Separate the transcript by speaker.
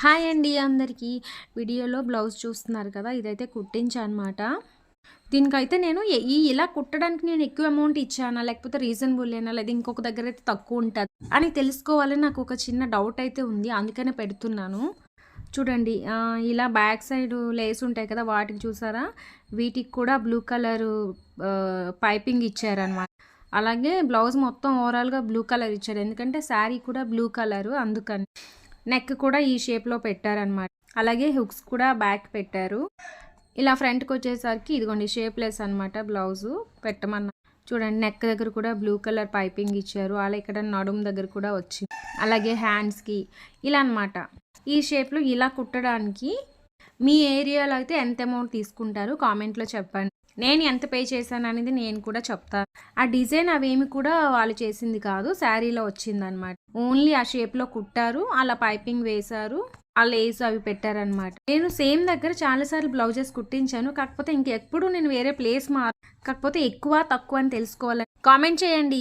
Speaker 1: Hi అండి అందరికీ. వీడియోలో బ్లౌజ్ చూస్తున్నారు కదా, ఇదైతే కుట్టించా అనమాట. దీనికైతే నేను ఇలా కుట్టడానికి నేను ఎక్కువ అమౌంట్ ఇచ్చానా, లేకపోతే రీజనబుల్లేనా, లేదా ఇంకొక దగ్గర అయితే తక్కువ ఉంటుంది అని తెలుసుకోవాలని నాకు ఒక చిన్న డౌట్ అయితే ఉంది. అందుకనే పెడుతున్నాను. చూడండి, ఇలా బ్యాక్ సైడ్ లేస్ ఉంటాయి కదా, వాటికి చూసారా, వీటికి కూడా బ్లూ కలరు పైపింగ్ ఇచ్చారనమాట. అలాగే బ్లౌజ్ మొత్తం ఓవరాల్గా బ్లూ కలర్ ఇచ్చారు, ఎందుకంటే శారీ కూడా బ్లూ కలరు, అందుకని. నెక్ కూడా ఈ షేప్లో పెట్టారనమాట. అలాగే హుక్స్ కూడా బ్యాక్ పెట్టారు. ఇలా ఫ్రంట్కి వచ్చేసరికి ఇదిగోండి షేప్లెస్ అనమాట బ్లౌజు పెట్టమన్నా. చూడండి, నెక్ దగ్గర కూడా బ్లూ కలర్ పైపింగ్ ఇచ్చారు. అలా ఇక్కడ నడుము దగ్గర కూడా వచ్చింది. అలాగే హ్యాండ్స్కి ఇలా అనమాట. ఈ షేప్లో ఇలా కుట్టడానికి మీ ఏరియాలో అయితే ఎంత అమౌంట్ తీసుకుంటారు కామెంట్లో చెప్పండి. నేను ఎంత పే చేశాను అనేది నేను కూడా చెప్తాను. ఆ డిజైన్ అవేమి కూడా వాళ్ళు చేసింది కాదు, శారీలో వచ్చిందనమాట. ఓన్లీ ఆ షేప్లో కుట్టారు, అలా పైపింగ్ వేశారు, ఆ లేస్ అవి పెట్టారనమాట. నేను సేమ్ దగ్గర చాలాసార్లు బ్లౌజెస్ కుట్టించాను, కాకపోతే ఇంకెప్పుడు నేను వేరే ప్లేస్ కాకపోతే ఎక్కువ తక్కువ అని తెలుసుకోవాలని కామెంట్ చేయండి.